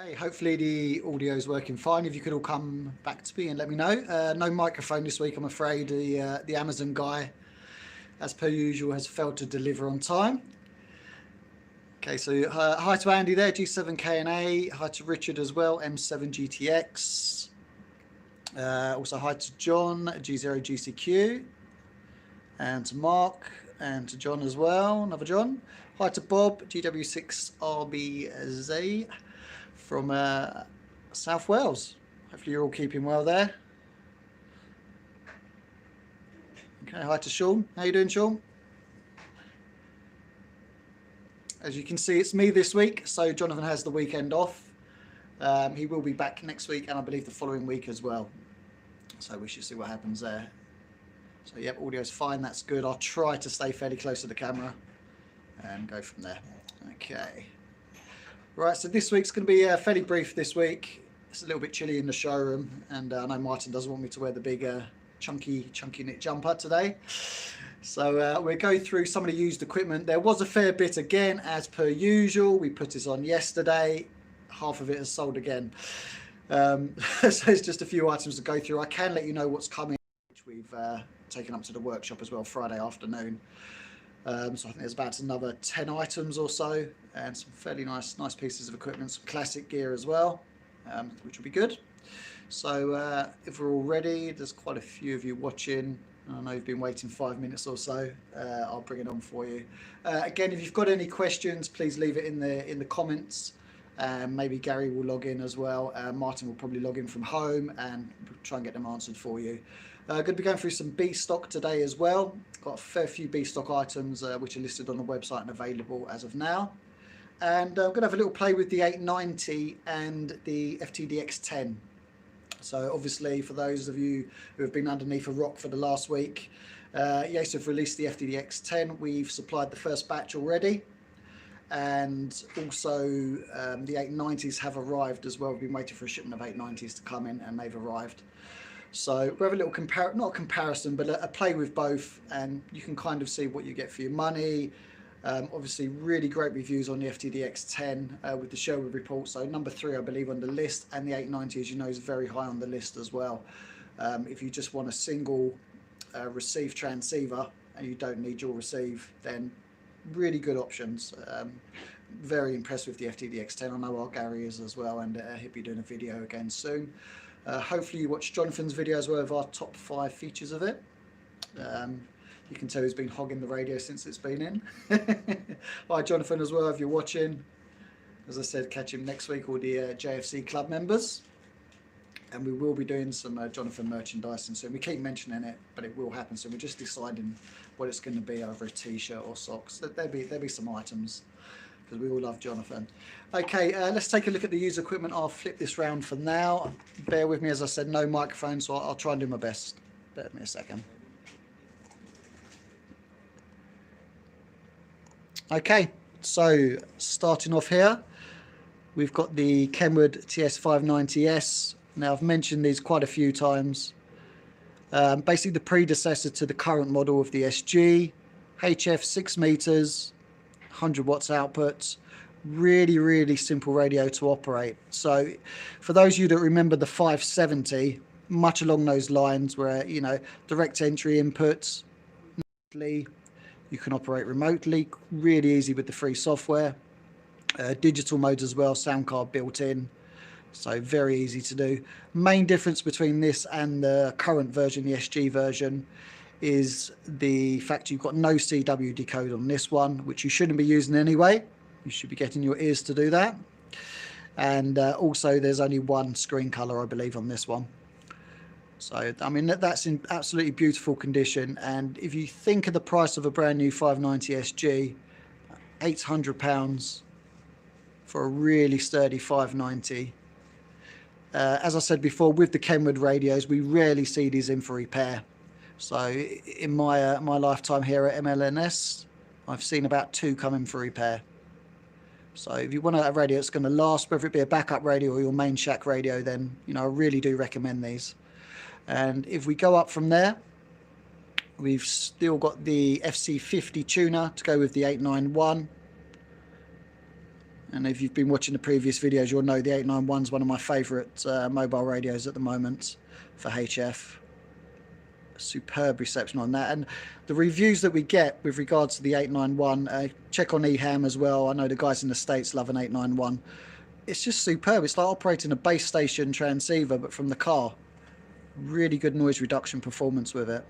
Okay, hopefully the audio is working fine. If you could all come back to me and let me know. No microphone this week, I'm afraid. The Amazon guy, as per usual, has failed to deliver on time. Okay, so hi to Andy there, G7K&A. Hi to Richard as well, M7GTX. Also hi to John, G0GCQ. And to Mark, and to John as well, another John. Hi to Bob, GW6RBZ from South Wales. Hopefully you're all keeping well there. Okay, hi to Sean. How you doing, Sean? As you can see, it's me this week, so Jonathan has the weekend off. He will be back next week and I believe the following week as well. So we should see what happens there. So yep, audio's fine, that's good. I'll try to stay fairly close to the camera and go from there. Okay. Right, so this week's going to be fairly brief this week. It's a little bit chilly in the showroom, and I know Martin doesn't want me to wear the big chunky knit jumper today. So we'll go through some of the used equipment. There was a fair bit again, as per usual. We put this on yesterday. Half of it has sold again. So it's just a few items to go through. I can let you know what's coming, which we've taken up to the workshop as well Friday afternoon. So I think there's about another 10 items or so, and some fairly nice pieces of equipment, some classic gear as well, which will be good. So if we're all ready, there's quite a few of you watching. I know you've been waiting 5 minutes or so. I'll bring it on for you. Again, if you've got any questions, please leave it in the comments. Maybe Gary will log in as well. Martin will probably log in from home and try and get them answered for you. Going to be going through some B stock today as well. Got a fair few B stock items which are listed on the website and available as of now. And I'm going to have a little play with the 890 and the FTdx10. So obviously for those of you who have been underneath a rock for the last week, Yaesu have released the FTdx10. We've supplied the first batch already. And also the 890s have arrived as well. We've been waiting for a shipment of 890s to come in and they've arrived. So we have a little not a comparison, but a play with both, and you can kind of see what you get for your money. Obviously, really great reviews on the FTdx10 with the Sherwood report. So number 3, I believe, on the list, and the 890, as you know, is very high on the list as well. If you just want a single receive transceiver and you don't need dual receive, then really good options. Very impressed with the FTdx10. I know our Gary is as well, and he'll be doing a video again soon. Hopefully you watched Jonathan's video as well of our top 5 features of it. You can tell he's been hogging the radio since it's been in. Hi Jonathan as well, if you're watching. As I said, catch him next week, all the JFC club members. And we will be doing some Jonathan merchandising soon. We keep mentioning it, but it will happen soon. We're just deciding what it's going to be, over a t-shirt or socks. There'll be some items, because we all love Jonathan. Okay, let's take a look at the user equipment. I'll flip this round for now. Bear with me, as I said, no microphone, so I'll try and do my best. Bear with me a second. Okay, so starting off here, we've got the Kenwood TS-890S. Now, I've mentioned these quite a few times. Basically, the predecessor to the current model of the SG. HF 6 meters, 100 watts output. Really simple radio to operate. So for those of you that remember the 570, much along those lines, where, you know, direct entry inputs, you can operate remotely, really easy with the free software. Digital modes as well, sound card built in, so very easy to do. Main difference between this and the current version, the SG version, is the fact you've got no CW decode on this one, which you shouldn't be using anyway. You should be getting your ears to do that. And also there's only one screen color, I believe, on this one. So I mean, that's in absolutely beautiful condition. And if you think of the price of a brand new 590 SG, £800 for a really sturdy 590. As I said before, with the Kenwood radios, we rarely see these in for repair. So in my lifetime here at ML&S, I've seen about 2 come in for repair. So if you want a radio that's going to last, whether it be a backup radio or your main shack radio, then, you know, I really do recommend these. And if we go up from there, we've still got the FC50 tuner to go with the 891. And if you've been watching the previous videos, you'll know the 891 is one of my favourite mobile radios at the moment for HF. Superb reception on that. And the reviews that we get with regards to the 891, check on eHam as well. I know the guys in the States love an 891. It's just superb. It's like operating a base station transceiver, but from the car. Really good noise reduction performance with it.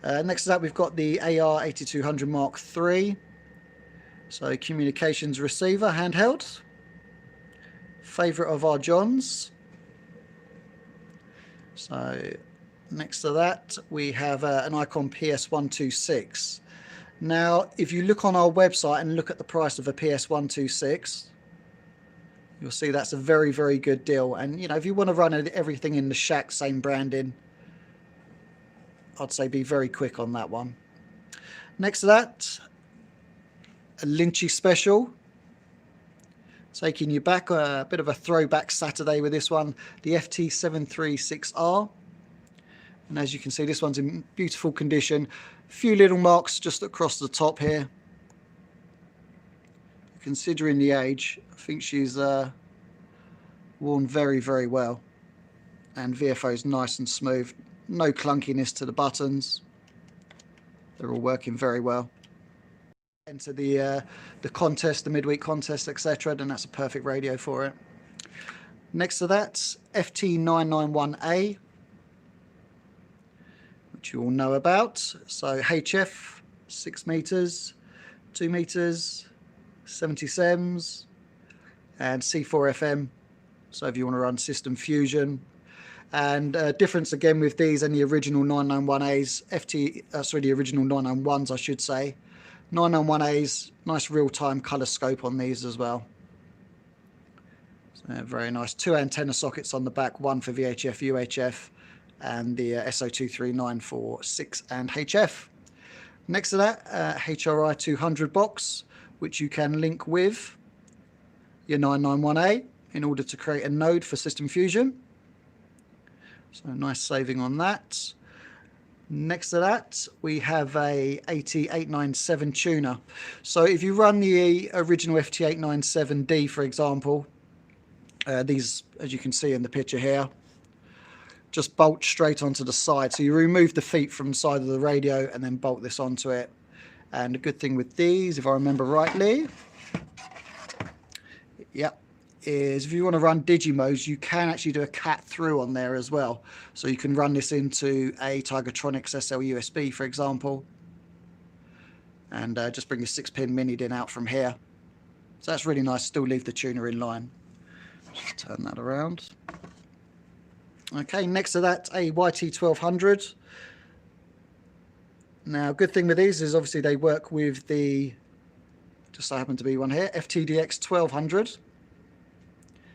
Next to that, we've got the AR8200 Mark III. So communications receiver, handheld. Favourite of our Johns. So next to that, we have an Icom PS126. Now, if you look on our website and look at the price of a PS126, you'll see that's a very, very good deal. And, you know, if you want to run everything in the shack, same branding, I'd say be very quick on that one. Next to that, a Lynchy special. Taking you back, a bit of a throwback Saturday with this one, the FT736R. And as you can see, this one's in beautiful condition. A few little marks just across the top here. Considering the age, I think she's worn very, very well. And VFO is nice and smooth. No clunkiness to the buttons. They're all working very well. Enter the contest, the midweek contest, etc. Then that's a perfect radio for it. Next to that, FT991A, which you all know about. So HF, 6 meters, 2 meters, 77s, and C4 FM. So if you want to run system fusion. And difference again with these and the original 991As, the original 991s, I should say. 991As, nice real-time colour scope on these as well. So very nice. 2 antenna sockets on the back, one for VHF, UHF, and the SO239 for 6 and HF. Next to that, HRI 200 box, which you can link with your 991A in order to create a node for system fusion. So nice saving on that. Next to that, we have a AT897 tuner. So if you run the original FT897D, for example, these, as you can see in the picture here, just bolt straight onto the side. So you remove the feet from the side of the radio and then bolt this onto it. And the good thing with these, if I remember rightly, yep, is if you want to run Digimodes, you can actually do a cat through on there as well. So you can run this into a Tigertronics SL USB, for example, and just bring a 6-pin mini DIN out from here. So that's really nice. Still leave the tuner in line. Just turn that around. Okay, next to that, a YT1200. Now, good thing with these is obviously they work with the, just so happen to be one here, FTdx10,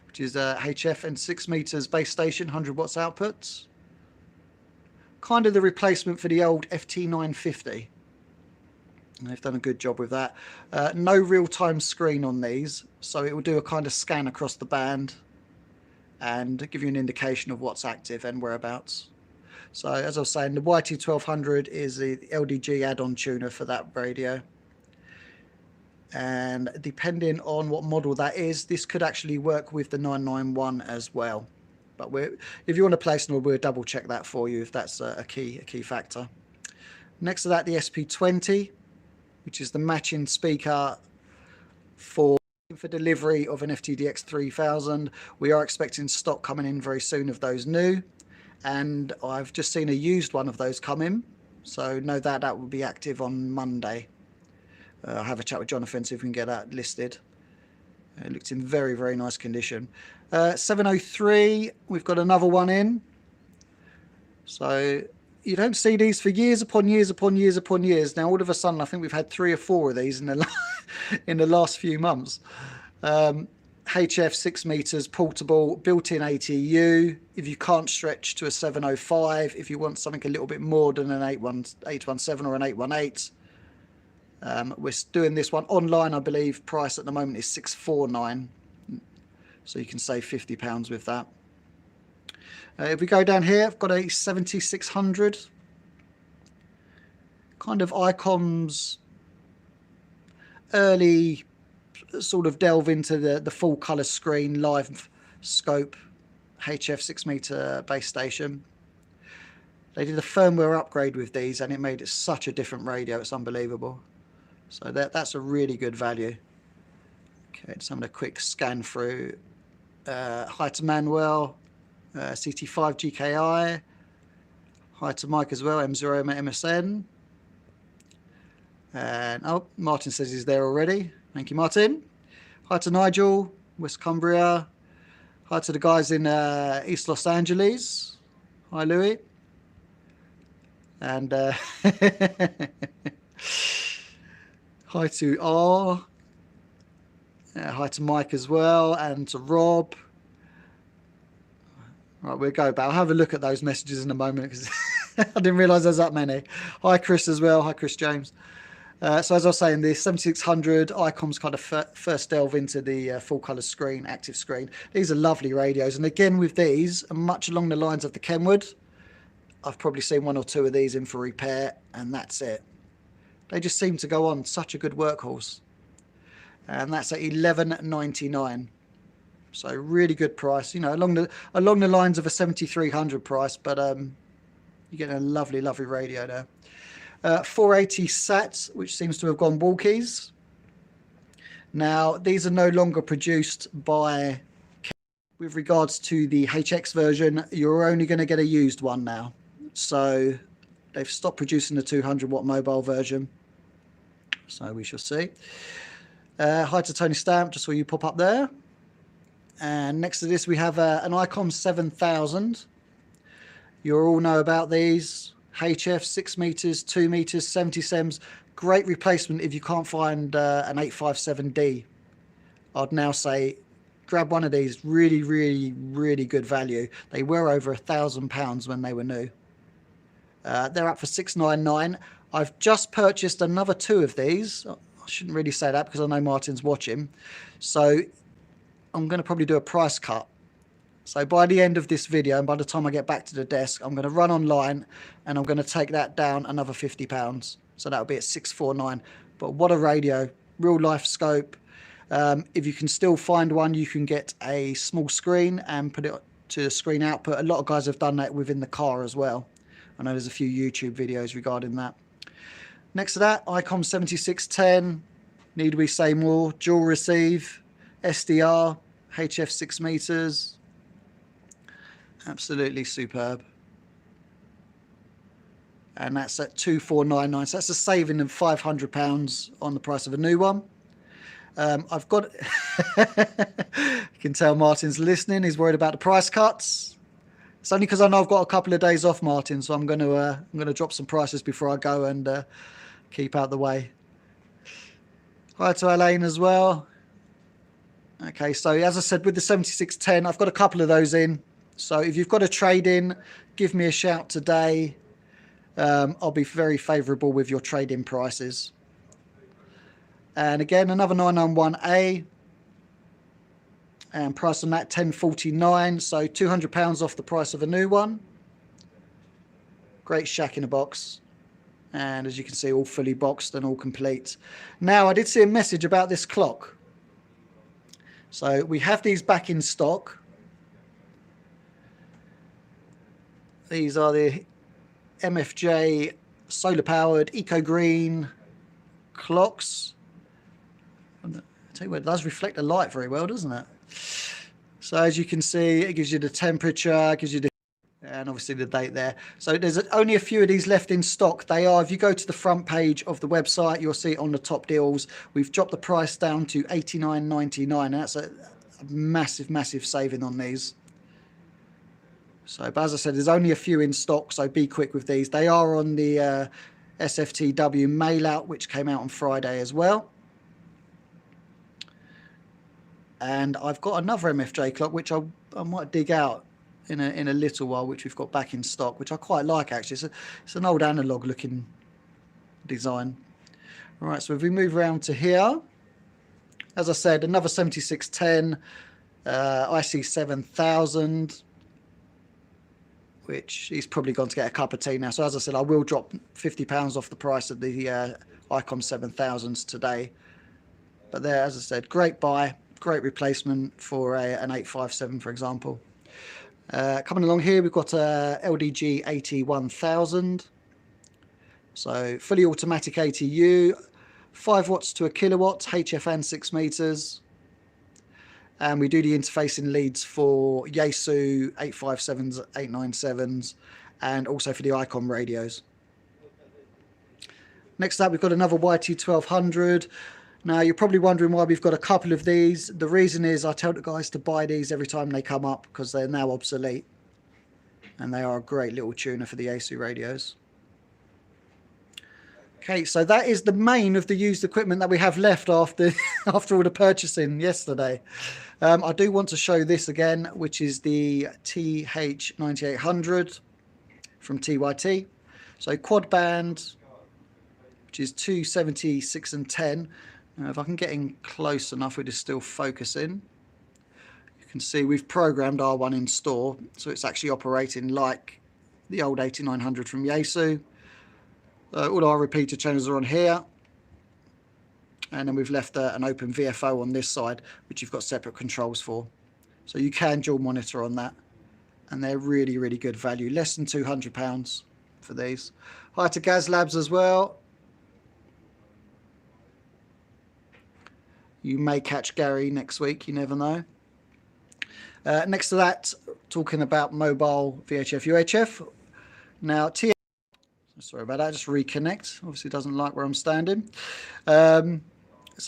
which is a HF and 6 meters base station, 100 watts output. Kind of the replacement for the old FT950. And they've done a good job with that. No real-time screen on these, so it will do a kind of scan across the band and give you an indication of what's active and whereabouts. So as I was saying, the YT1200 is the LDG add-on tuner for that radio. And depending on what model that is, this could actually work with the 991 as well. But if you want to place an order, we'll double check that for you if that's a key factor. Next to that, the SP20, which is the matching speaker for delivery of an FTdx1000. We are expecting stock coming in very soon of those new. And I've just seen a used one of those come in. So know that will be active on Monday. I'll have a chat with Jonathan, see if we can get that listed. It looks in very, very nice condition. 703, we've got another one in. So you don't see these for years upon years upon years upon years. Now, all of a sudden, I think we've had 3 or 4 of these in the last few months. HF 6 meters, portable, built-in ATU. If you can't stretch to a 705, if you want something a little bit more than an 817 or an 818, we're doing this one online. I believe price at the moment is $649, so you can save £50 with that. If we go down here, I've got a 7600, kind of Icom's early sort of delve into the full color screen live scope HF 6-meter base station. They did a firmware upgrade with these and it made it such a different radio. It's unbelievable. So that's a really good value. Okay, just having a quick scan through. Hi to Manuel, CT5 GKI. Hi to Mike as well, M0 MSN. And oh, Martin says he's there already. Thank you, Martin. Hi to Nigel, West Cumbria. Hi to the guys in East Los Angeles. Hi, Louis. And hi to R. Hi to Mike as well, and to Rob. Right, we'll go back. I'll have a look at those messages in a moment because I didn't realise there's that many. Hi, Chris as well. Hi, Chris James. So as I was saying, the 7600 Icom's kind of first delve into the full colour screen, active screen. These are lovely radios, and again with these, much along the lines of the Kenwood, I've probably seen 1 or 2 of these in for repair, and that's it. They just seem to go on such a good workhorse, and that's at $11.99. So really good price, you know, along the lines of a 7300 price, but you get a lovely radio there. 480 SATs, which seems to have gone walkies. Now these are no longer produced by. With regards to the HX version, you're only going to get a used one now. So they've stopped producing the 200-watt mobile version. So we shall see. Hi to Tony Stamp, just saw you pop up there. And next to this we have an Icom 7000. You all know about these. HF 6 meters, 2 meters, 70 sems. Great replacement if you can't find an 857D. I'd now say grab one of these. Really good value. They were over £1,000 when they were new. They're up for $699. I've just purchased another 2 of these. I shouldn't really say that because I know Martin's watching. So I'm going to probably do a price cut. So by the end of this video, and by the time I get back to the desk, I'm going to run online and I'm going to take that down another £50. So that'll be at $649. But what a radio, real life scope. If you can still find one, you can get a small screen and put it to screen output. A lot of guys have done that within the car as well. I know there's a few YouTube videos regarding that. Next to that, Icom 7610. Need we say more? Dual receive, SDR, HF 6 meters. Absolutely superb. And that's at $2499. So that's a saving of £500 on the price of a new one. I've got you can tell Martin's listening. He's worried about the price cuts. It's only because I know I've got a couple of days off, Martin, so I'm going to drop some prices before I go and keep out the way. Hi to Elaine as well. Okay, so as I said, with the 7610, I've got a couple of those in. So if you've got a trade-in, give me a shout today. I'll be very favourable with your trade-in prices. And again, another 991A. And price on that $1049. So £200 off the price of a new one. Great shack in a box. And as you can see, all fully boxed and all complete. Now, I did see a message about this clock. So we have these back in stock. These are the MFJ solar powered eco green clocks. I tell you what, it does reflect the light very well, doesn't it? So as you can see, it gives you the temperature, gives you the, and obviously the date there. So there's only a few of these left in stock. They are, if you go to the front page of the website, you'll see it on the top deals. We've dropped the price down to $89.99. That's a massive saving on these. So, but as I said, there's only a few in stock, so be quick with these. They are on the SFTW mail out, which came out on Friday as well. And I've got another MFJ clock, which I might dig out in a little while, which we've got back in stock, which I quite like actually. It's an old analog looking design. All right, so if we move around to here, as I said, another 7610 IC-7000. Which he's probably gone to get a cup of tea now. So as I said, I will drop £50 off the price of the Icom 7000s today. But there, as I said, great buy, great replacement for an 857, for example. Coming along here, we've got a LDG 1000. So fully automatic ATU, 5 watts to a kilowatt, HFN 6 meters. And we do the interfacing leads for Yaesu 857s, 897s, and also for the Icom radios. Next up, we've got another YT1200. Now, you're probably wondering why we've got a couple of these. The reason is I tell the guys to buy these every time they come up because they're now obsolete. And they are a great little tuner for the Yaesu radios. Okay, so that is the main of the used equipment that we have left after all the purchasing yesterday. I do want to show this again, which is the TH9800 from TYT. So quad band, which is 276 and 10. Now, if I can get in close enough, it is still focusing. You can see we've programmed R1 in store, so it's actually operating like the old 8900 from Yaesu. All our repeater channels are on here, and then we've left an open VFO on this side, which you've got separate controls for. So you can dual monitor on that, and they're really, really good value. Less than £200 for these. Hi to Gaz Labs as well. You may catch Gary next week, you never know. Next to that, talking about mobile VHF, UHF. Now, sorry about that, just reconnect. Obviously doesn't like where I'm standing. So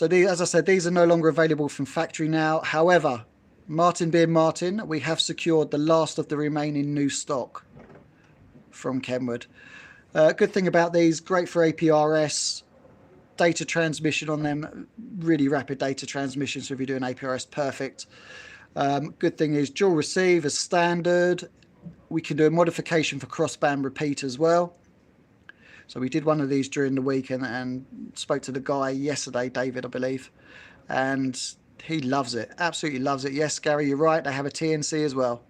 as I said, these are no longer available from factory now. However, Martin being Martin, we have secured the last of the remaining new stock from Kenwood. Good thing about these, great for APRS, data transmission on them, really rapid data transmission, so if you're doing APRS, perfect. Good thing is dual receive as standard. We can do a modification for crossband repeat as well. So we did one of these during the week and spoke to the guy yesterday, David, I believe, and he loves it, absolutely loves it. Yes, Gary, you're right, they have a TNC as well.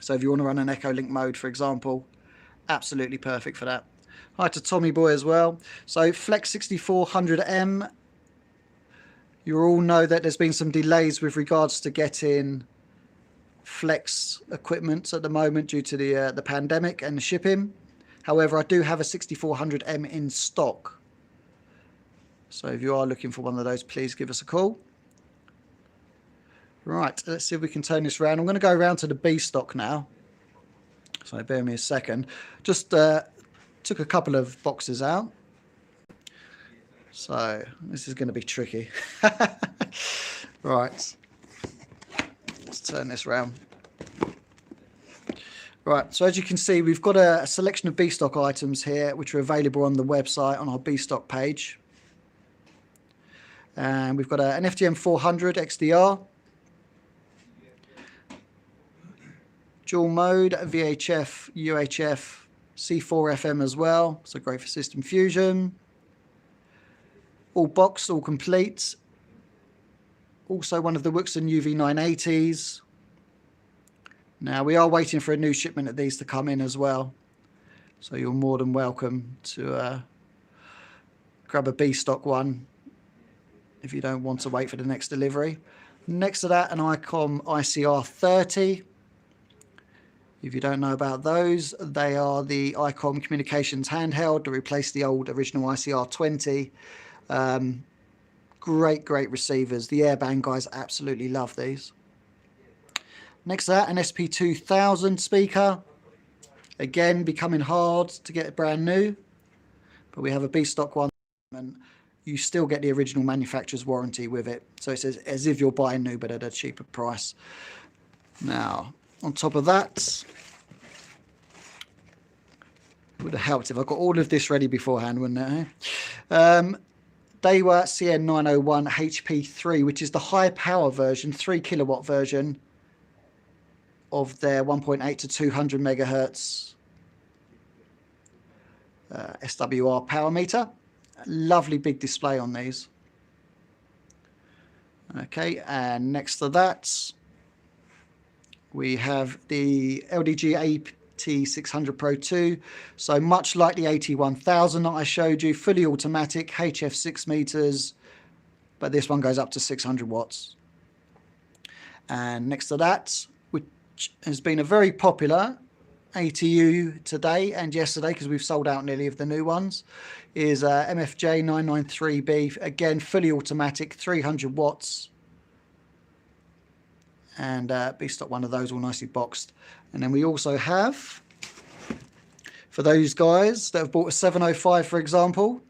So if you want to run an Echo Link mode, for example, absolutely perfect for that. Hi to Tommy Boy as well. So Flex 6400M, you all know that there's been some delays with regards to getting Flex equipment at the moment due to the pandemic and the shipping. However, I do have a 6400M in stock. So if you are looking for one of those, please give us a call. Right, let's see if we can turn this around. I'm going to go around to the B stock now. So bear me a second. Just took a couple of boxes out. So this is going to be tricky. Right, let's turn this around. Right, so as you can see, we've got a selection of B stock items here, which are available on the website on our B stock page. And we've got an FDM 400 XDR, dual mode, VHF, UHF, C4 FM as well, so great for system fusion. All boxed, all complete. Also one of the Wuxen UV980s. Now, we are waiting for a new shipment of these to come in as well. So you're more than welcome to grab a B stock one if you don't want to wait for the next delivery. Next to that, an Icom IC-30. If you don't know about those, they are the Icom communications handheld to replace the old original ICR-20. Great receivers. The Airband guys absolutely love these. Next to that, an SP2000 speaker. Again, becoming hard to get brand new, but we have a B stock one, and you still get the original manufacturer's warranty with it. So it's as if you're buying new, but at a cheaper price. Now, on top of that, it would have helped if I got all of this ready beforehand, wouldn't it? Daiwa CN901 HP3, which is the high power version, 3 kilowatt version of their 1.8 to 200 megahertz SWR power meter. Lovely big display on these. Okay, and next to that, we have the LDG AT600 Pro 2. So much like the AT1000 that I showed you, fully automatic, HF 6 meters, but this one goes up to 600 watts. And next to that, which has been a very popular ATU today and yesterday, because we've sold out nearly of the new ones, is MFJ993B, again fully automatic, 300 watts, and B stock one of those, all nicely boxed. And then we also have, for those guys that have bought a 705, for example,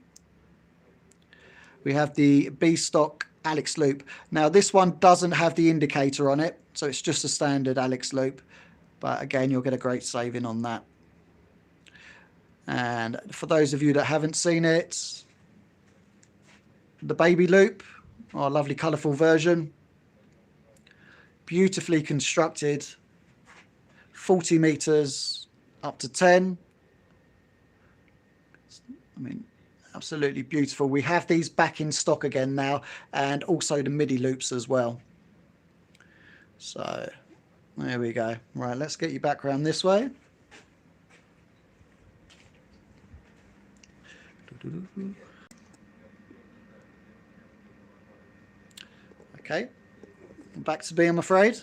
we have the B stock Alex loop. Now this one doesn't have the indicator on it, so it's just a standard Alex loop, but again you'll get a great saving on that. And for those of you that haven't seen it, the baby loop, our lovely colourful version, beautifully constructed, 40 meters up to 10. I mean, absolutely beautiful. We have these back in stock again now, and also the MIDI loops as well. So there we go. Right, let's get you back around this way. Okay, back to B, I'm afraid.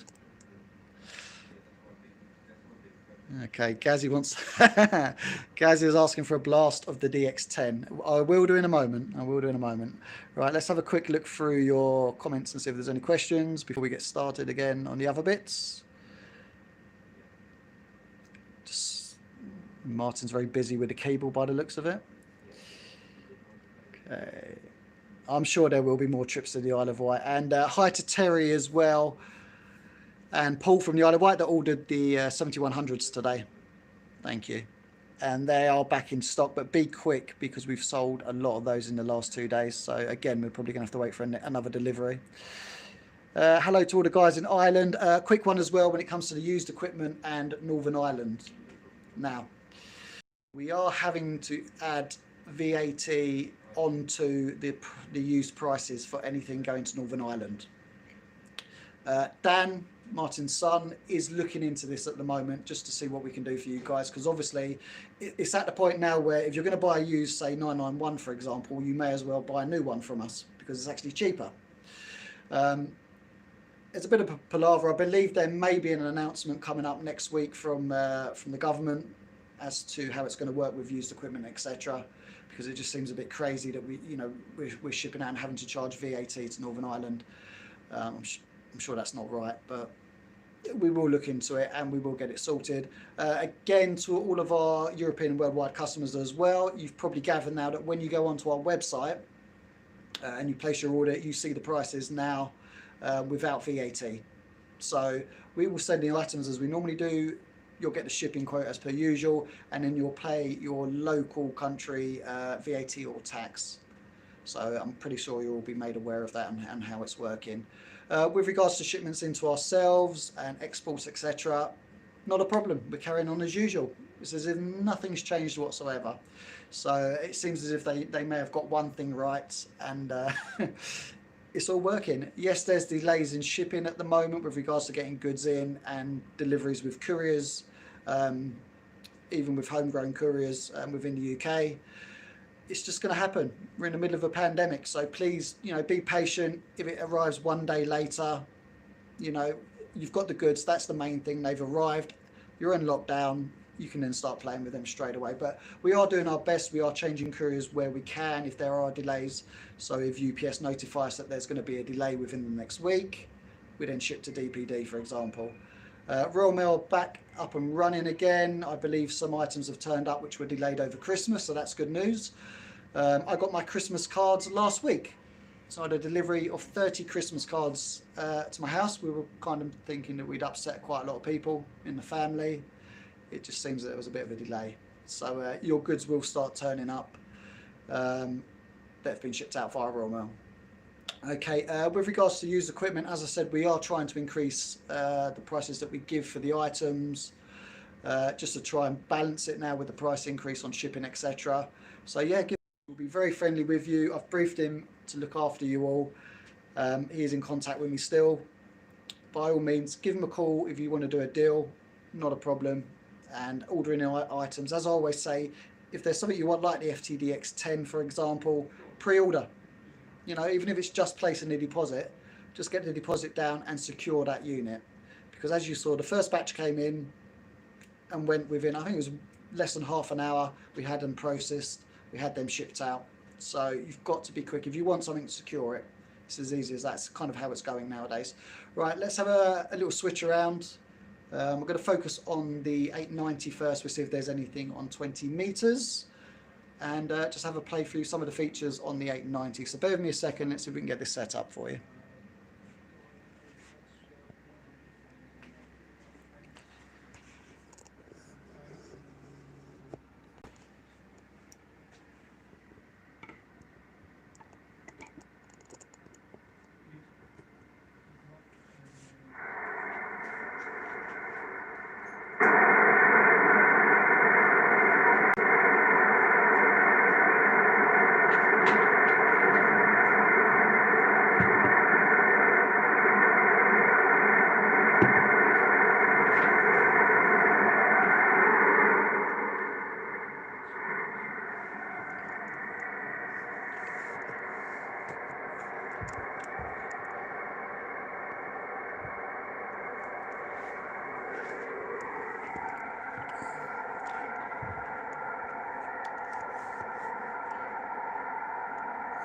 Okay, Gazzy wants Gazzy is asking for a blast of the DX10. I will do in a moment. I will do in a moment. Right, let's have a quick look through your comments and see if there's any questions before we get started again on the other bits. Just Martin's very busy with the cable by the looks of it. Okay, I'm sure there will be more trips to the Isle of Wight. And hi to Terry as well, and Paul from the Isle of Wight that ordered the 7100s today. Thank you. And they are back in stock, but be quick because we've sold a lot of those in the last 2 days. So again, we're probably going to have to wait for another delivery. Hello to all the guys in Ireland. Quick one as well when it comes to the used equipment and Northern Ireland. Now, we are having to add VAT onto the used prices for anything going to Northern Ireland. Dan, Martin's son, is looking into this at the moment just to see what we can do for you guys, because obviously it's at the point now where if you're going to buy a used, say 991 for example, you may as well buy a new one from us because it's actually cheaper. It's a bit of a palaver. I believe there may be an announcement coming up next week from the government as to how it's going to work with used equipment, etc. Because it just seems a bit crazy that we're shipping out and having to charge VAT to Northern Ireland. I'm sure that's not right, but we will look into it and we will get it sorted. Again, to all of our European and worldwide customers as well, you've probably gathered now that when you go onto our website and you place your order, you see the prices now without VAT. So we will send the items as we normally do. You'll get the shipping quote as per usual, and then you'll pay your local country VAT or tax. So I'm pretty sure you'll be made aware of that and how it's working. With regards to shipments into ourselves and exports, etc., not a problem. We're carrying on as usual. It's as if nothing's changed whatsoever. So it seems as if they may have got one thing right, and it's all working. Yes, there's delays in shipping at the moment with regards to getting goods in and deliveries with couriers, even with homegrown couriers within the UK. It's just going to happen. We're in the middle of a pandemic, so please, be patient. If it arrives one day later, you've got the goods. That's the main thing. They've arrived. You're in lockdown. You can then start playing with them straight away. But we are doing our best. We are changing couriers where we can if there are delays. So if UPS notify us that there's going to be a delay within the next week, we then ship to DPD, for example. Royal Mail back up and running again. I believe some items have turned up which were delayed over Christmas, so that's good news. I got my Christmas cards last week. So I had a delivery of 30 Christmas cards to my house. We were kind of thinking that we'd upset quite a lot of people in the family. It just seems that there was a bit of a delay. So your goods will start turning up. They've been shipped out via Royal Mail. Okay, with regards to used equipment, as I said, we are trying to increase the prices that we give for the items, just to try and balance it now with the price increase on shipping, etc. So yeah, we'll be very friendly with you. I've briefed him to look after you all. He is in contact with me still. By all means, give him a call if you want to do a deal, not a problem. And ordering items, as I always say, if there's something you want, like the FTdx10 for example, pre-order. you know, even if it's just placing the deposit, just get the deposit down and secure that unit. Because as you saw, the first batch came in and went within, I think it was less than half an hour. We had them processed, we had them shipped out. So you've got to be quick. If you want something to secure it, it's as easy as that. That's kind of how it's going nowadays. Right, let's have a little switch around. We're going to focus on the 890 first. We'll see if there's anything on 20 meters. And just have a play through some of the features on the 890. So bear with me a second, let's see if we can get this set up for you.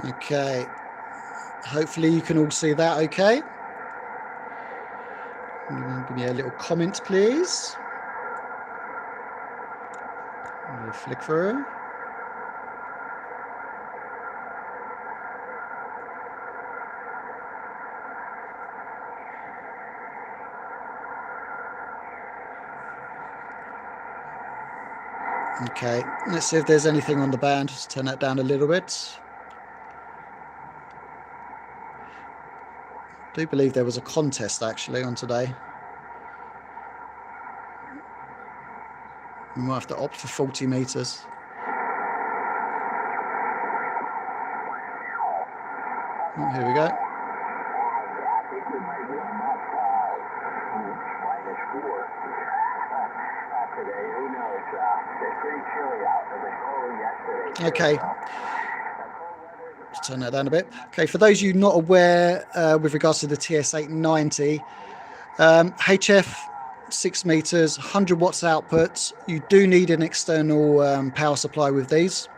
Okay, hopefully you can all see that okay. Give me a little comment, please. We'll flick through. Okay, let's see if there's anything on the band. Just turn that down a little bit. I do believe there was a contest actually on today. We might have to opt for 40 meters. Oh, here we go. Okay. Let's turn that down a bit. Okay, for those of you not aware with regards to the TS-890, HF 6 meters, 100 watts output. You do need an external power supply with these.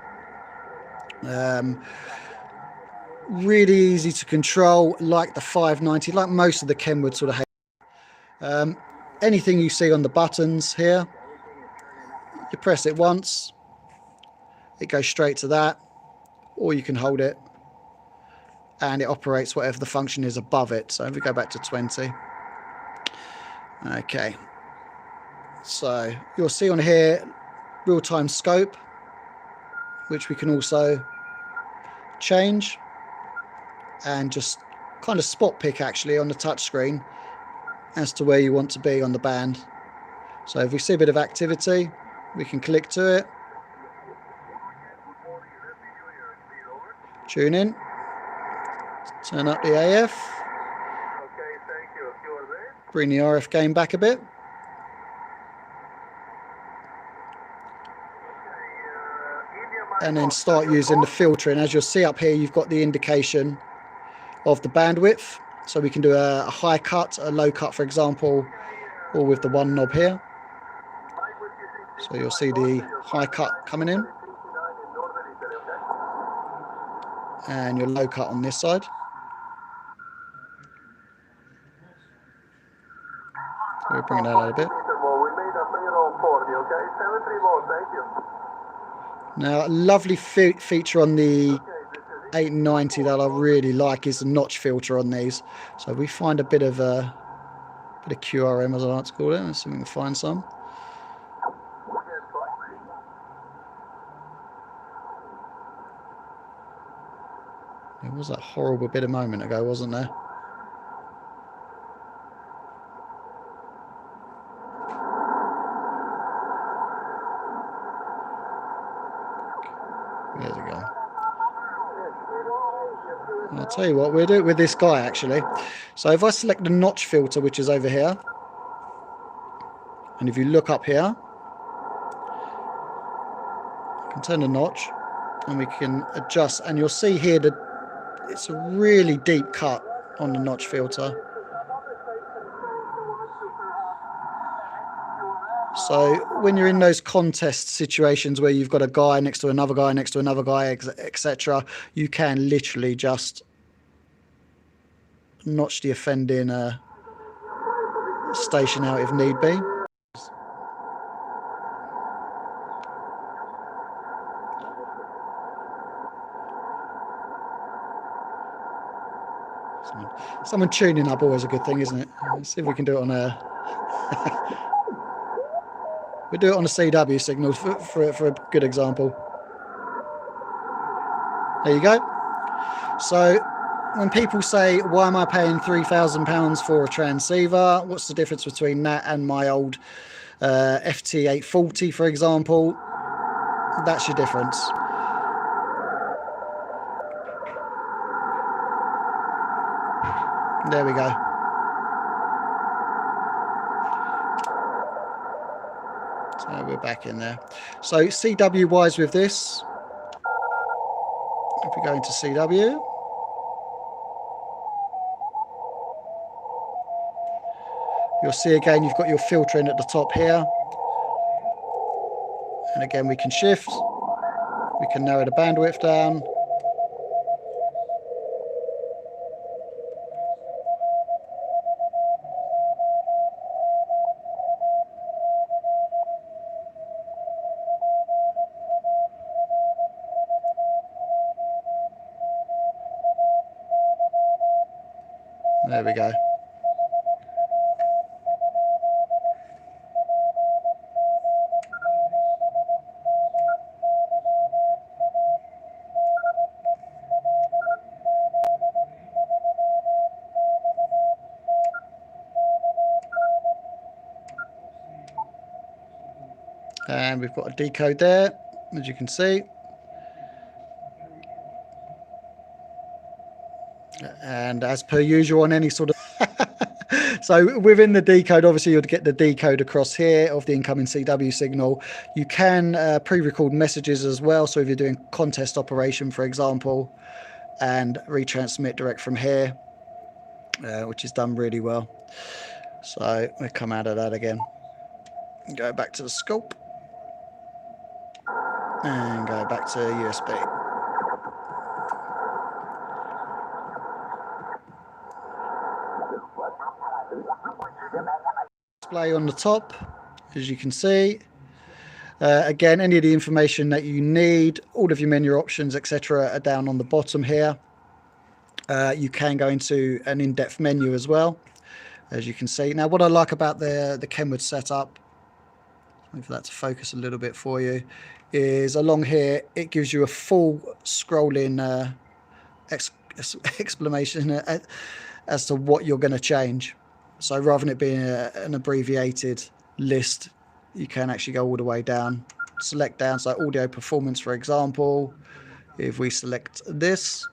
Really easy to control, like the 590, like most of the Kenwood sort of. Anything you see on the buttons here, you press it once, it goes straight to that, or you can hold it and it operates whatever the function is above it. So if we go back to 20. Okay, so you'll see on here real-time scope, which we can also change and just kind of spot pick actually on the touch screen as to where you want to be on the band. So if we see a bit of activity, we can click to it, tune in, turn up the AF, bring the RF gain back a bit. And then start using the filtering. As you'll see up here, you've got the indication of the bandwidth. So we can do a high cut, a low cut, for example, or with the one knob here. So you'll see the high cut coming in. And your low cut on this side. So we'll bring that out a bit. Now, a lovely feature on the 890 that I really like is the notch filter on these. So we find a bit of QRM, as I like to call it. Let's see if we can find some. There was that horrible bit a moment ago, wasn't there? There we go. I'll tell you what, we'll do it with this guy actually. So if I select the notch filter, which is over here, and if you look up here, I can turn the notch and we can adjust, and you'll see here that it's a really deep cut on the notch filter. So when you're in those contest situations where you've got a guy next to another guy, next to another guy, etc., you can literally just notch the offending station out if need be. Someone tuning up, always a good thing, isn't it? Let's see if we can do it on a we'll do it on a CW signal for a good example. There you go. So when people say, why am I paying £3,000 for a transceiver? What's the difference between that and my old FT840, for example? That's your difference. There we go. So we're back in there. So CW wise with this, if we go into CW, you'll see again you've got your filtering at the top here, and again we can shift, we can narrow the bandwidth down. There we go. And we've got a decode there, as you can see. And as per usual on any sort of so within the decode, obviously you'll get the decode across here of the incoming CW signal. You can pre-record messages as well, so if you're doing contest operation, for example, and retransmit direct from here, which is done really well. So we'll come out of that again, go back to the scope and go back to USB. Display on the top, as you can see. Again, any of the information that you need, all of your menu options, etc., are down on the bottom here. You can go into an in-depth menu as well, as you can see. Now, what I like about the Kenwood setup, wait for that to focus a little bit for you, is along here it gives you a full scrolling explanation as to what you're going to change. So rather than it being an abbreviated list, you can actually go all the way down, select down. So audio performance, for example, if we select this,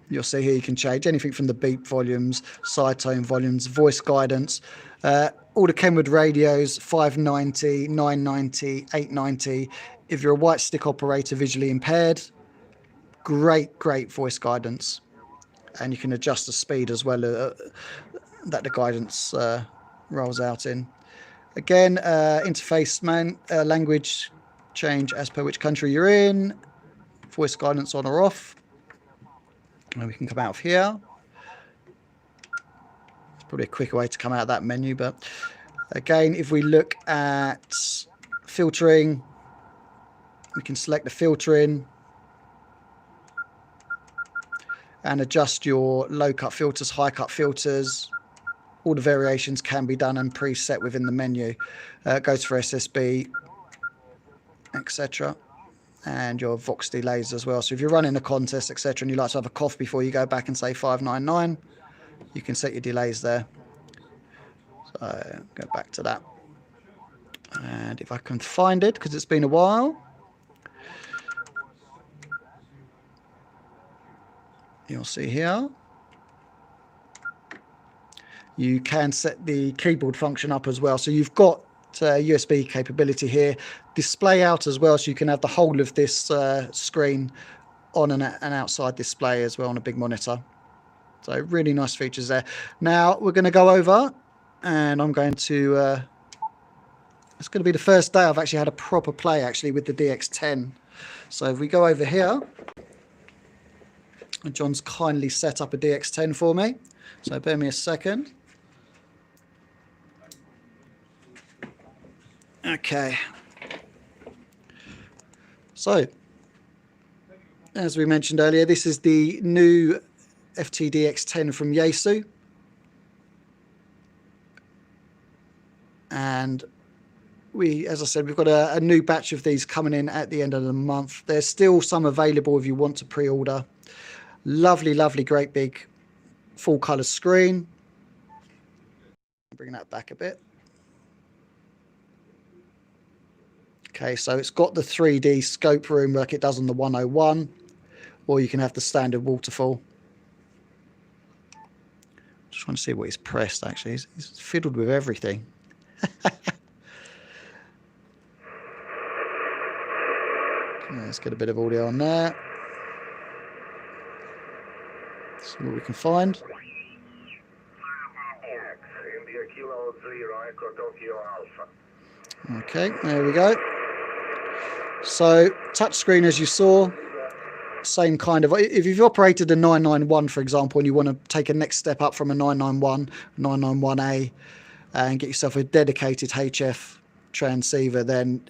you'll see here you can change anything from the beep volumes, side tone volumes, voice guidance, all the Kenwood radios, 590, 990, 890. If you're a white stick operator visually impaired, great voice guidance. And you can adjust the speed as well that the guidance rolls out in. Again, interface language change as per which country you're in, voice guidance on or off. And we can come out of here. It's probably a quicker way to come out of that menu, but again, if we look at filtering, we can select the filtering and adjust your low cut filters, high cut filters. All the variations can be done and preset within the menu. It goes for SSB, etc. And your Vox delays as well. So if you're running a contest, etc., and you like to have a cough before you go back and say 599, you can set your delays there. So go back to that. And if I can find it, because it's been a while, you'll see here. You can set the keyboard function up as well. So you've got USB capability here. Display out as well, so you can have the whole of this screen on and outside display as well on a big monitor. So really nice features there. Now we're going to go over, and I'm going to it's going to be the first day I've actually had a proper play actually with the DX10. So if we go over here, and John's kindly set up a DX10 for me, so bear me a second. Okay, so as we mentioned earlier, this is the new FTdx10 from Yaesu, and as I said, we've got a new batch of these coming in at the end of the month. There's still some available if you want to pre-order. Lovely, lovely, great big full color screen. Bring that back a bit. Okay, so it's got the 3D scope room like it does on the 101, or you can have the standard waterfall. Just trying to see what he's pressed actually. He's fiddled with everything. Let's get a bit of audio on there. See what we can find. Okay, there we go. So touchscreen, as you saw, same kind of. If you've operated a 991, for example, and you want to take a next step up from a 991, 991A, and get yourself a dedicated HF transceiver, then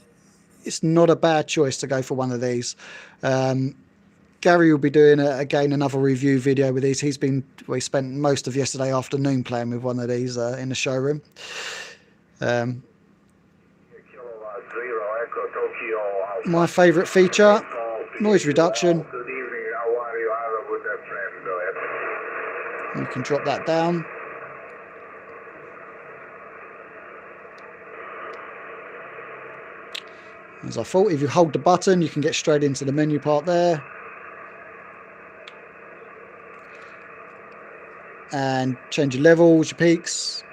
it's not a bad choice to go for one of these. Gary will be doing again another review video with these. We spent most of yesterday afternoon playing with one of these in the showroom. My favourite feature, noise reduction. You can drop that down. As I thought, if you hold the button, you can get straight into the menu part there. And change your levels, your peaks,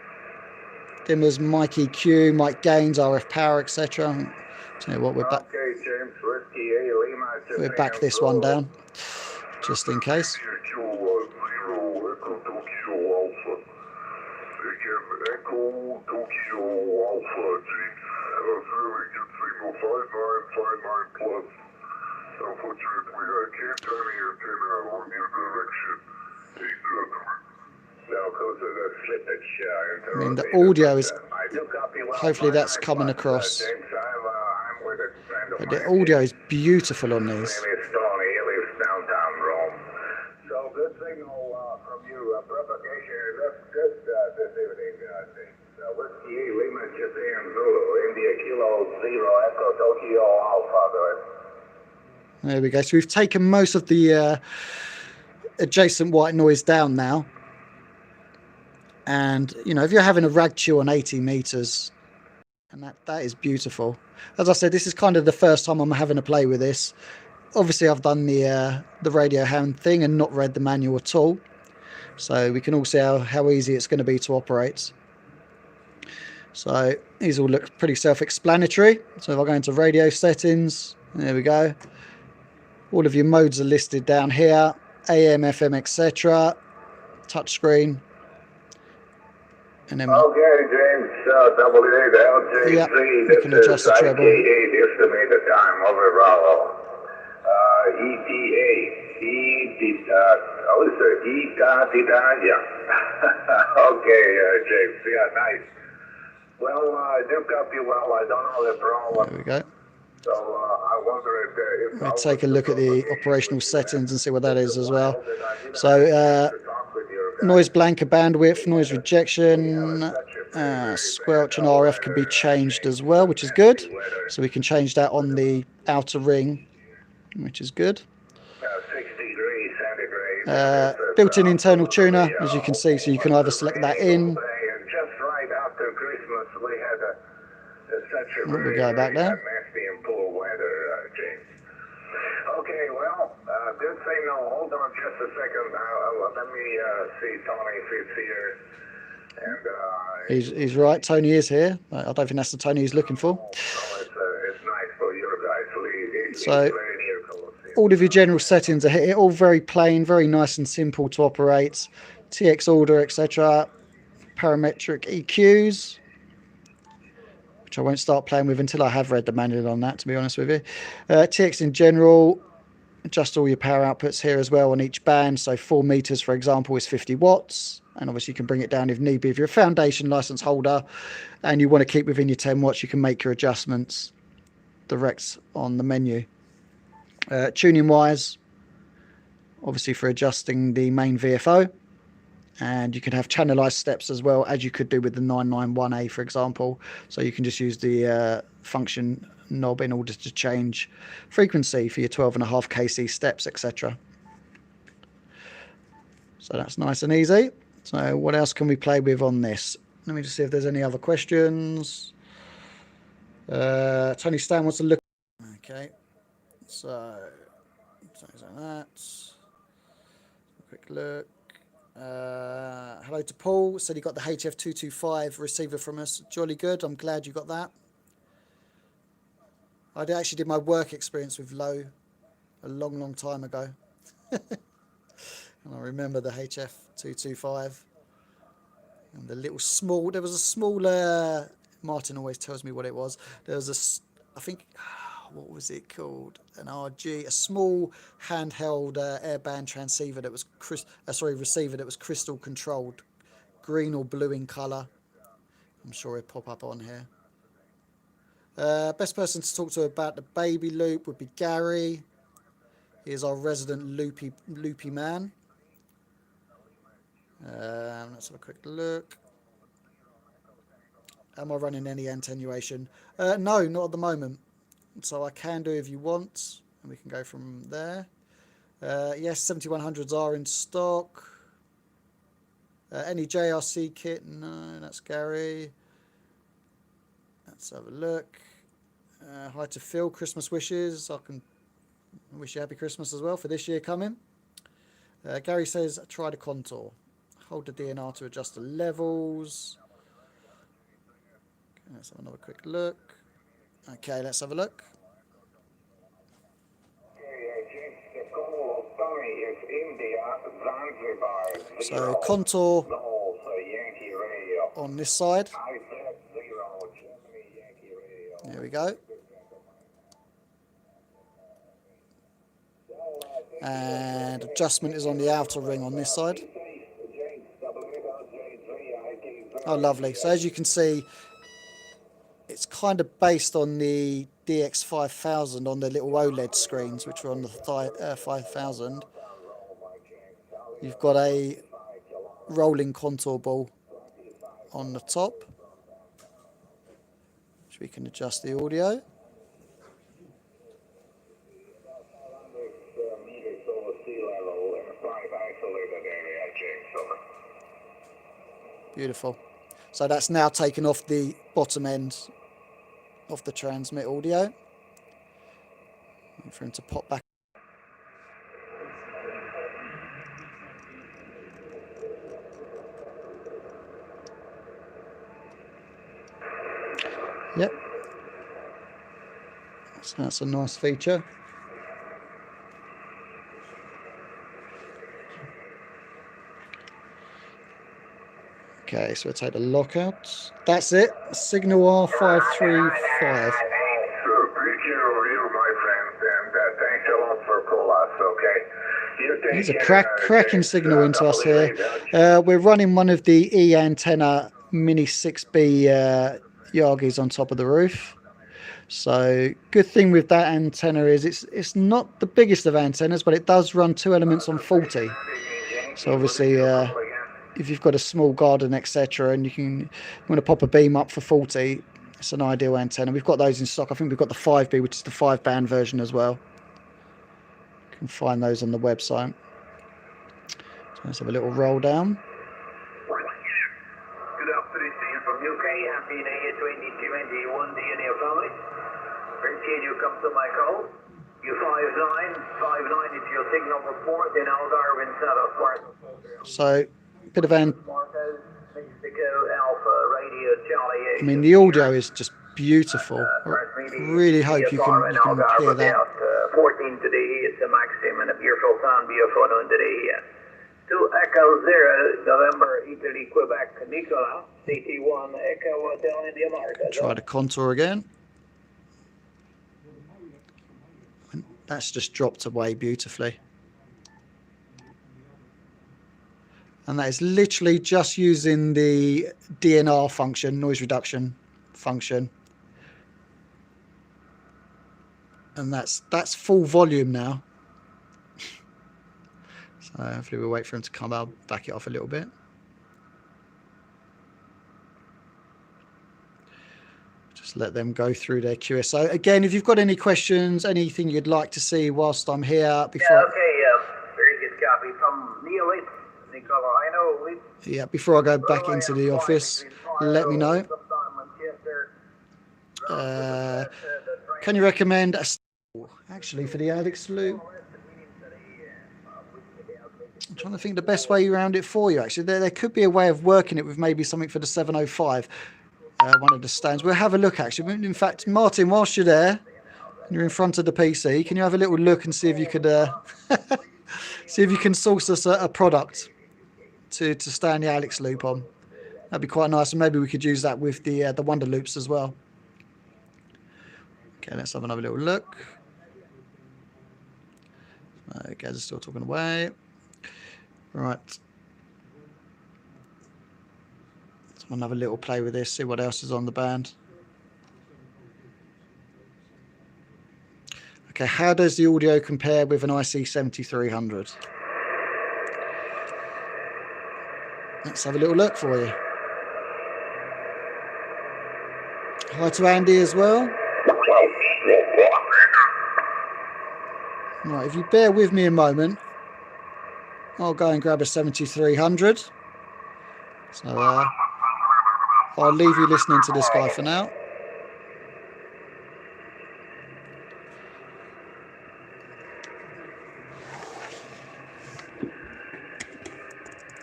dimmers, mic EQ, mic gains, RF power, etc. Tell you what, we're back this one down, just in case. I mean, the audio is, hopefully that's coming across, but the audio is beautiful on these. There we go. So we've taken most of the adjacent white noise down now. And, you know, if you're having a rag chill on 80 meters, and that is beautiful. As I said, this is kind of the first time I'm having a play with this. Obviously, I've done the radio hand thing and not read the manual at all. So we can all see how easy it's going to be to operate. So these all look pretty self-explanatory. So if I go into radio settings, there we go. All of your modes are listed down here. AM, FM, etc. Touchscreen. And then okay, James, W8 LJ3, yeah, you can adjust the treble. Estimated time over Bravo. ETA, yeah. Okay, James, yeah, nice. Well, I do copy well, I don't know the problem. There we go. So I wonder if Let's take a look at the operational settings and see what that is as well. So noise blanker bandwidth, noise rejection, squelch and RF can be changed as well, which is good. So we can change that on the outer ring, which is good. Built-in internal tuner, as you can see, so you can either select that in. We go back there. Okay, well, good thing. No, hold on just a second. Let me see Tony if he's here. And he's right. Tony is here. I don't think that's the Tony he's looking for. It's nice for you guys. So all of your general settings are here, all very plain, very nice and simple to operate. TX order, etc. Parametric EQs, which I won't start playing with until I have read the manual on that, to be honest with you. TX in general, adjust all your power outputs here as well on each band. So 4 meters, for example, is 50 watts. And obviously you can bring it down if need be. If you're a foundation license holder and you want to keep within your 10 watts, you can make your adjustments direct on the menu. Tuning wise, obviously for adjusting the main VFO. And you can have channelized steps as well, as you could do with the 991A, for example. So you can just use the function knob in order to change frequency for your 12.5 kc steps, etc. So that's nice and easy. So what else can we play with on this? Let me just see if there's any other questions. Tony Stan wants to look. Okay, so something like that. Quick look. Hello to Paul, said he got the HF225 receiver from us. Jolly good, I'm glad you got that. I actually did my work experience with Low a long time ago. And I remember the HF225 and the little small, there was a smaller, Martin always tells me what it was. There was a, I think, what was it called? An RG, a small handheld airband transceiver that was receiver that was crystal controlled, green or blue in colour. I'm sure it'll pop up on here. Best person to talk to about the baby loop would be Gary. He is our resident loopy man. Let's have a quick look. Am I running any attenuation? No, not at the moment. So I can do if you want, and we can go from there. Yes, 7100s are in stock. Any JRC kit? No, that's Gary. Let's have a look. Hi to Phil, Christmas wishes. I can wish you happy Christmas as well for this year coming. Gary says try the contour. Hold the DNR to adjust the levels. Okay, let's have another quick look. Okay, let's have a look. So contour on this side. There we go. And adjustment is on the outer ring on this side. Oh, lovely. So as you can see, it's kind of based on the DX5000 on the little OLED screens, which are on the 5000. You've got a rolling contour ball on the top, which we can adjust the audio. Beautiful. So that's now taken off the bottom end of the transmit audio. Wait for him to pop back. Yep. So that's a nice feature. Okay, so we'll take the lockout. That's it. Signal R535. Sure, appreciate your review, my friend, and thanks a lot for calling us, okay? There's a cracking signal into us here. We're running one of the E antenna Mini 6B Yagis on top of the roof. So good thing with that antenna is it's not the biggest of antennas, but it does run 2 elements on 40. So obviously if you've got a small garden, etc., and you want to pop a beam up for 40, it's an ideal antenna. We've got those in stock. I think we've got the 5B, which is the 5-band version as well. You can find those on the website. So let's have a little roll down. Good afternoon to you from UK. Happy New Year 2021 to you and your family. Appreciate you come to my call. You 5959 into your signal report in Algarve South. So bit of I mean, the audio is just beautiful. I really hope you can hear that. flying today. It's a Maxim and a beautiful sound, beautiful on today. 2 Echo 0, November, Italy, Quebec, Nicola, CT1, Echo Hotel India Mark. Try the contour again. That's just dropped away beautifully. And that is literally just using the DNR function, noise reduction function. And that's full volume now. So hopefully we'll wait for him to come out, back it off a little bit. Just let them go through their QSO. Again, if you've got any questions, anything you'd like to see whilst I'm here before. Yeah, okay, very good copy from Neil Nicola. I know. Yeah, before I go back into the office, let me know. Can you recommend a actually for the Alex loop? I'm trying to think the best way around it for you. Actually, there could be a way of working it with maybe something for the 705. One of the stands. We'll have a look actually. In fact, Martin, whilst you're there, you're in front of the PC, can you have a little look and see if you could see if you can source us a product to stand the Alex loop on? That'd be quite nice, and maybe we could use that with the Wonder loops as well. Okay, let's have another little look. Okay, guys are still talking away. Right. Let's have another little play with this, see what else is on the band. Okay, how does the audio compare with an IC-7300? Let's have a little look for you. Hi to Andy as well. Right, if you bear with me a moment, I'll go and grab a 7300. So I'll leave you listening to this guy for now.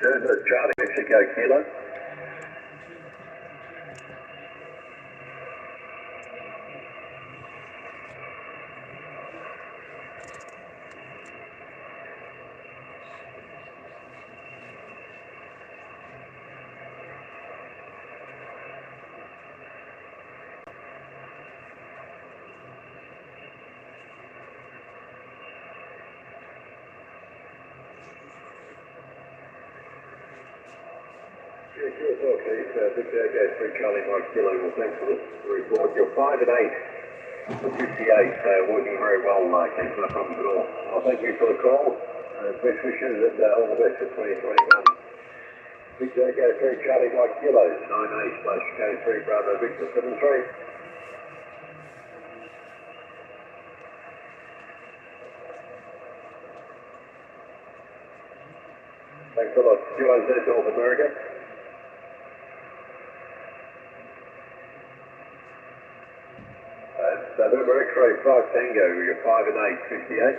Charlie, Mexico, Kilo. Victor, Charlie, Mike Kilo. Well, thanks for the report. You're 5 and 8 for 58, working very well, thanks, no problems at all. Well, thank you for the call. Best wishes and all the best for 2021. Victor, Charlie, Mike Kilo, 98/K3 Bravo Victor 73. Thanks a lot. QIZ North America. November X-ray 5 Tango, you're 5 and 8, 58.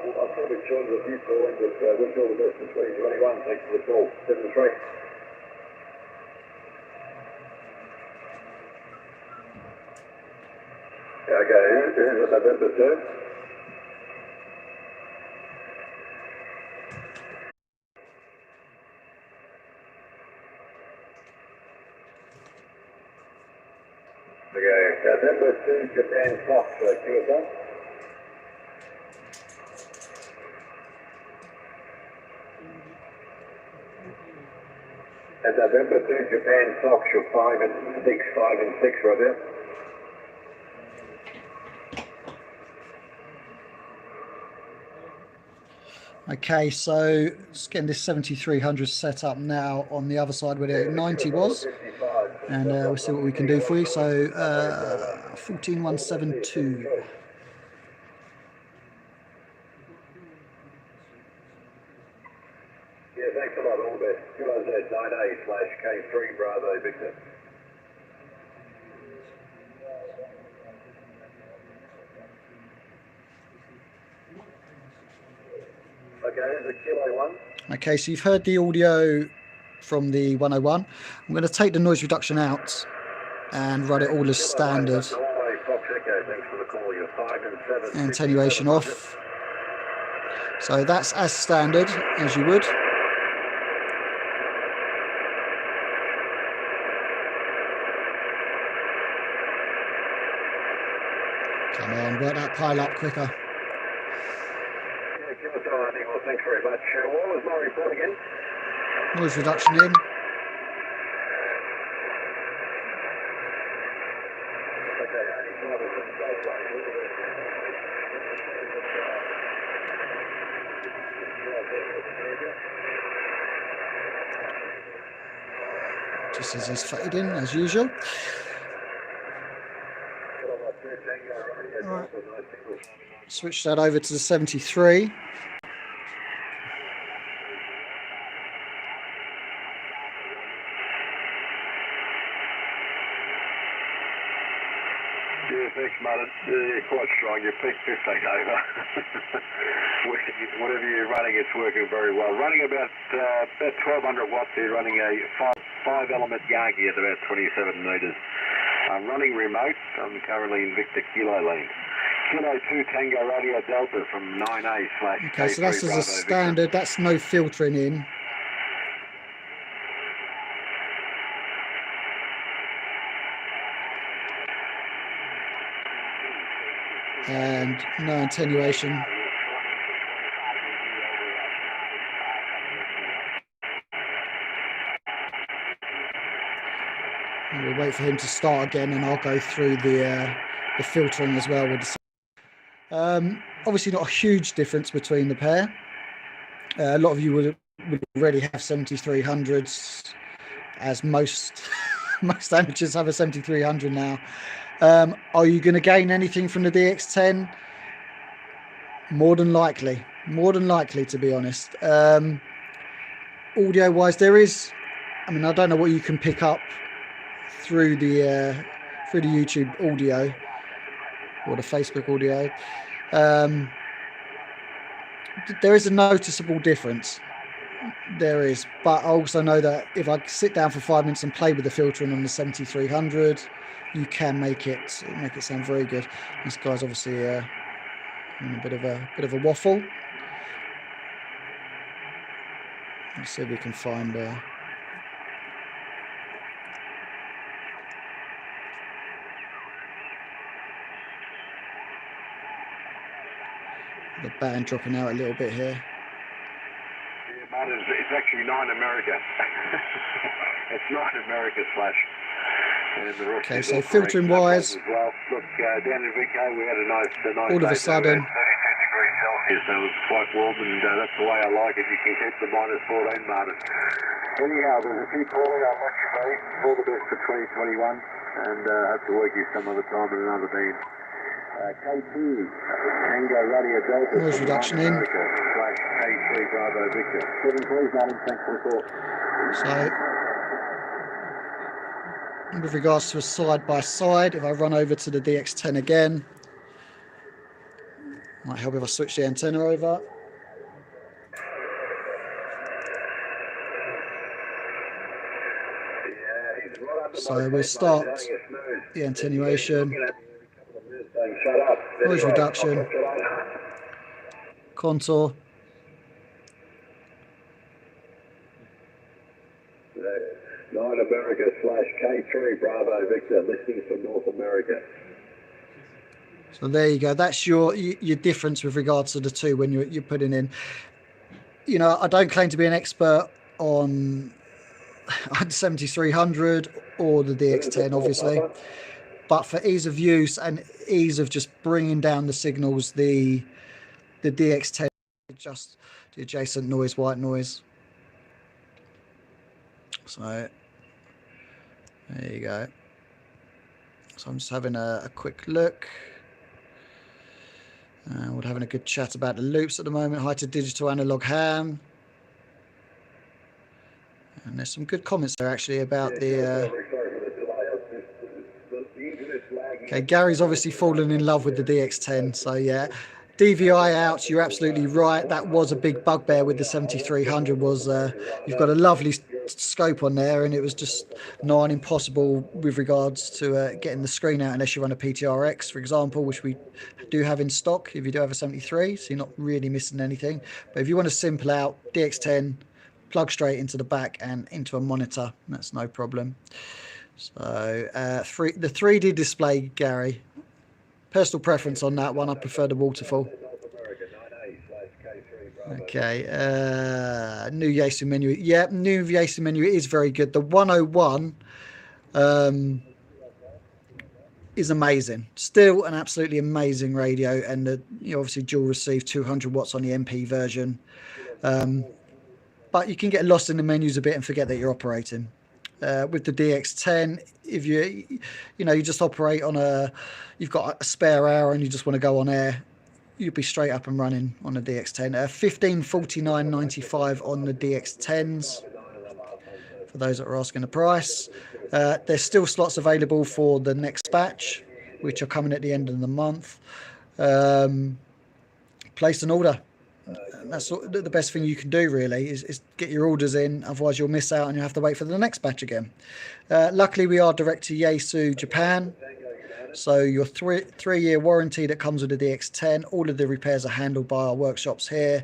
I've probably joined with you calling, but wish all the best for 2021. Thanks for the call. 73. Okay, here's November 2. Okay, November 2, Japan Fox, QSL. And November 2, Japan Fox, you're 5 and 6, 5 and 6 right there. Okay, so just getting this 7300 set up now on the other side where the 890 was, and we'll see what we can do for you. So 14172. Yeah, thanks a lot. All the best. QIZ 9A/K3 Bravo Victor. Okay, there's a Kilo 1. Okay, so you've heard the audio from the 101. I'm going to take the noise reduction out and run it all as standard. And attenuation off. So that's as standard as you would. Come on, work that pile up quicker. Thanks very much. What was my report again? Noise reduction in. Just as he's fading, as usual. All right. Switch that over to the 73. Thanks, Martin. You're quite strong. Your peak 15 over. Whatever you're running, it's working very well. Running about 1200 watts here, running a 5-element Yankee at about 27 metres. I'm running remote. I'm currently in Victor Kilo lane. Kilo 2 Tango Radio Delta from 9A / Okay, so that's as a standard. That's no filtering in. And no attenuation. And we'll wait for him to start again, and I'll go through the filtering as well with the. Obviously, not a huge difference between the pair. A lot of you would already have 7300s, as most amateurs have a 7300 now. Are you going to gain anything from the DX10? More than likely, to be honest. Audio wise, there is, I mean, I don't know what you can pick up through the YouTube audio or the Facebook audio. There is a noticeable difference. There is, but I also know that if I sit down for 5 minutes and play with the filtering on the 7300, you can make it sound very good. This guy's obviously in a bit of a waffle. Let's see if we can find the band dropping out a little bit here. Yeah, Martin, it's actually 9 America. It's 9 America slash. Okay, so filtering wise, well. Look, down in VK we had a nice all of a sudden, 32 degrees Celsius, so it was quite warm, and that's the way I like it. You can keep the -14, Martin. Anyhow, there's a few calling. I'll let you be. All the best for 2021, and hope to work you some other time in another band. K2 Tango Radio Delta. Noise reduction in. /K3 Bravo Victor. 7 please, Martin. Thanks for the call. So, with regards to a side-by-side, if I run over to the DX10 again, might help if I switch the antenna over. So we'll start the attenuation, noise reduction, contour. 9 America /K3 Bravo Victor, listening from North America. So there you go. That's your difference with regards to the two when you're putting in. You know, I don't claim to be an expert on the 7300 or the DX10, obviously, but for ease of use and ease of just bringing down the signals, the DX10 just the adjacent noise, white noise. So there you go. So I'm just having a quick look. We're having a good chat about the loops at the moment. Hi to Digital Analog Ham. And there's some good comments there actually about the... Okay, Gary's obviously fallen in love with the DX10. So yeah, DVI out, you're absolutely right. That was a big bugbear with the 7300. Was you've got a lovely scope on there, and it was just nigh on impossible with regards to getting the screen out unless you run a PTRX, for example, which we do have in stock if you do have a 73, so you're not really missing anything. But if you want a simple out, DX10, plug straight into the back and into a monitor, that's no problem. So the 3D display, Gary, personal preference on that one, I prefer the waterfall. Okay, new Yaesu menu. Yeah, new Yaesu menu is very good. The 101 is amazing. Still an absolutely amazing radio, and you obviously dual receive 200 watts on the MP version. But you can get lost in the menus a bit and forget that you're operating. With the DX10, if you just operate on you've got a spare hour and you just want to go on air, you'll be straight up and running on the DX10. 1549.95 on the DX10s, for those that are asking the price. There's still slots available for the next batch, which are coming at the end of the month. Place an order. That's the best thing you can do, really, is get your orders in. Otherwise, you'll miss out and you'll have to wait for the next batch again. Luckily, we are direct to Yaesu Japan. So your three-year warranty that comes with the DX10, all of the repairs are handled by our workshops here.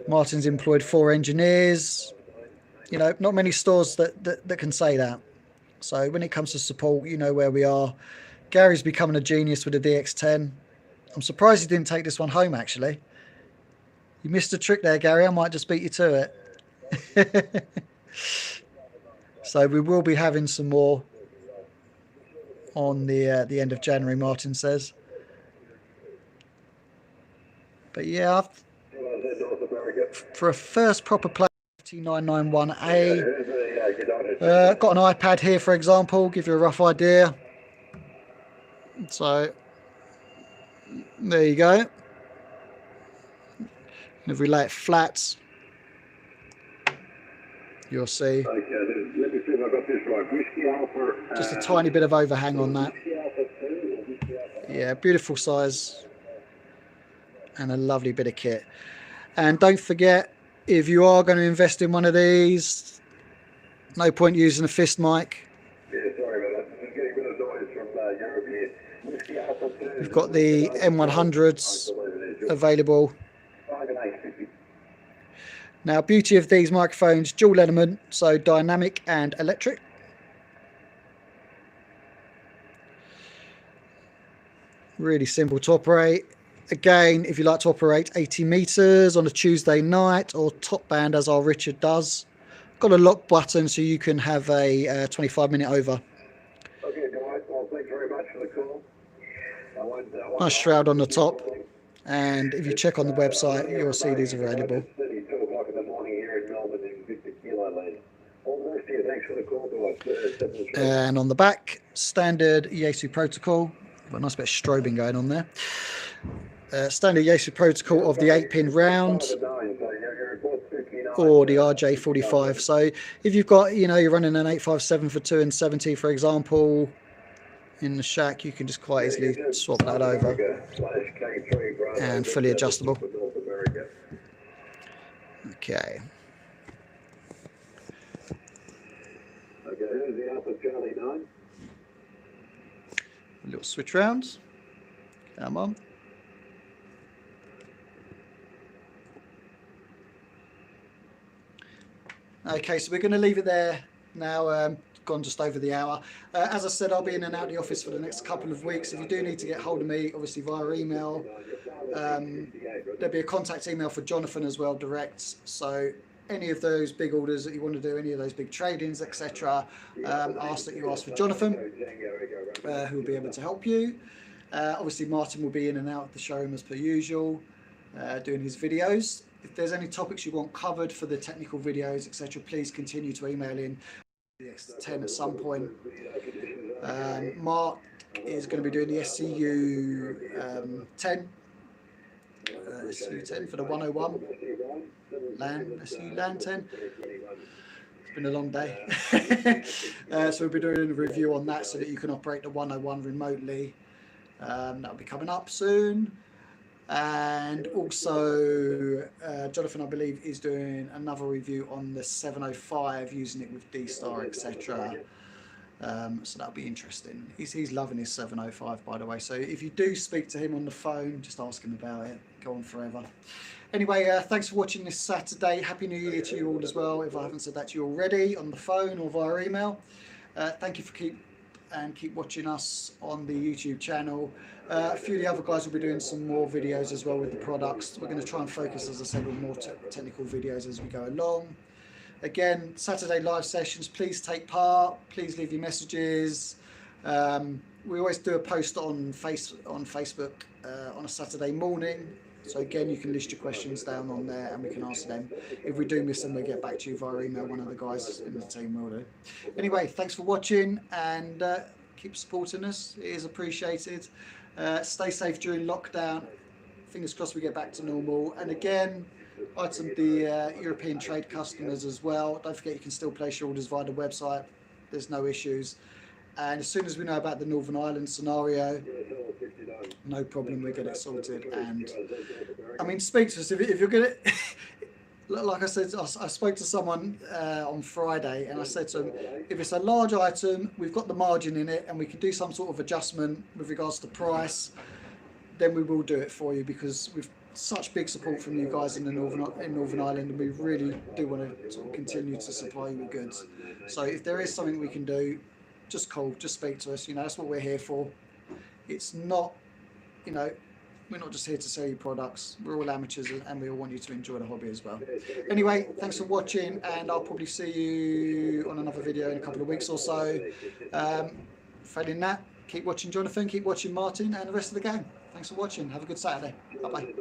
Martin's employed 4 engineers. You know, not many stores that can say that. So when it comes to support, you know where we are. Gary's becoming a genius with the DX10. I'm surprised he didn't take this one home, actually. You missed a trick there, Gary. I might just beat you to it. So we will be having some more on the end of January, Martin says. But yeah, for a first proper play, FT991A, got an iPad here, for example, give you a rough idea. So there you go. And if we lay it flat, you'll see just a tiny bit of overhang on that. Yeah, beautiful size and a lovely bit of kit. And don't forget, if you are going to invest in one of these, no point using a fist mic. We've got the M100s available. Now, beauty of these microphones, dual element, so dynamic and electric. Really simple to operate. Again, if you like to operate 80 meters on a Tuesday night or top band, as our Richard does, got a lock button so you can have a 25-minute over. Okay, guys, well, thanks very much for the call. Nice shroud on the top. And if you check on the website, you'll see these available. And on the back, standard Yaesu protocol. Got a nice bit of strobing going on there. Standard Yaesu protocol of the 8-pin round or the RJ45. So if you've got, you're running an 857 for 2 and 70, for example, in the shack, you can just quite easily swap that over, and fully adjustable. Okay. A little switch rounds. Come on. Okay, so we're going to leave it there now. Gone just over the hour. As I said, I'll be in and out of the office for the next couple of weeks. If you do need to get hold of me, obviously via email, there'll be a contact email for Jonathan as well, direct. So any of those big orders that you want to do, any of those big trade-ins, etc., ask that you ask for Jonathan, who will be able to help you. Obviously, Martin will be in and out of the showroom as per usual, doing his videos. If there's any topics you want covered for the technical videos, etc., please continue to email in the DX10 at some point. Mark is going to be doing the SCU 10. SCU 10 for the 101. SCU LAN 10. It's been a long day. So we'll be doing a review on that so that you can operate the 101 remotely. That'll be coming up soon. And also, Jonathan, I believe, is doing another review on the 705, using it with D-Star, etc. So that'll be interesting. He's loving his 705, by the way. So if you do speak to him on the phone, just ask him about it. Go on forever. Anyway, thanks for watching this Saturday. Happy New Year to you all as well, if I haven't said that to you already, on the phone or via email. Thank you for keep watching us on the YouTube channel. A few of the other guys will be doing some more videos as well with the products. We're going to try and focus, as I said, on more technical videos as we go along. Again, Saturday live sessions, please take part, please leave your messages. We always do a post on Facebook on a Saturday morning. So again, you can list your questions down on there and we can answer them. If we do miss them, we'll get back to you via email. One of the guys in the team will do. Anyway, thanks for watching, and keep supporting us. It is appreciated. Stay safe during lockdown. Fingers crossed we get back to normal. And again, item the European trade customers as well. Don't forget, you can still place your orders via the website. There's no issues. And as soon as we know about the Northern Ireland scenario, no problem, we'll get it sorted. And I mean, speak to us if you're going to. Like I said, I spoke to someone on Friday, and I said to him, if it's a large item, we've got the margin in it, and we can do some sort of adjustment with regards to price, then we will do it for you, because we've such big support from you guys in Northern Ireland, and we really do want to sort of continue to supply you with goods. So if there is something we can do, just call, just speak to us. You know, that's what we're here for. It's not, you know, we're not just here to sell you products. We're all amateurs, and we all want you to enjoy the hobby as well. Anyway, thanks for watching, and I'll probably see you on another video in a couple of weeks or so. Failing that, keep watching Jonathan, keep watching Martin, and the rest of the gang. Thanks for watching. Have a good Saturday. Bye-bye.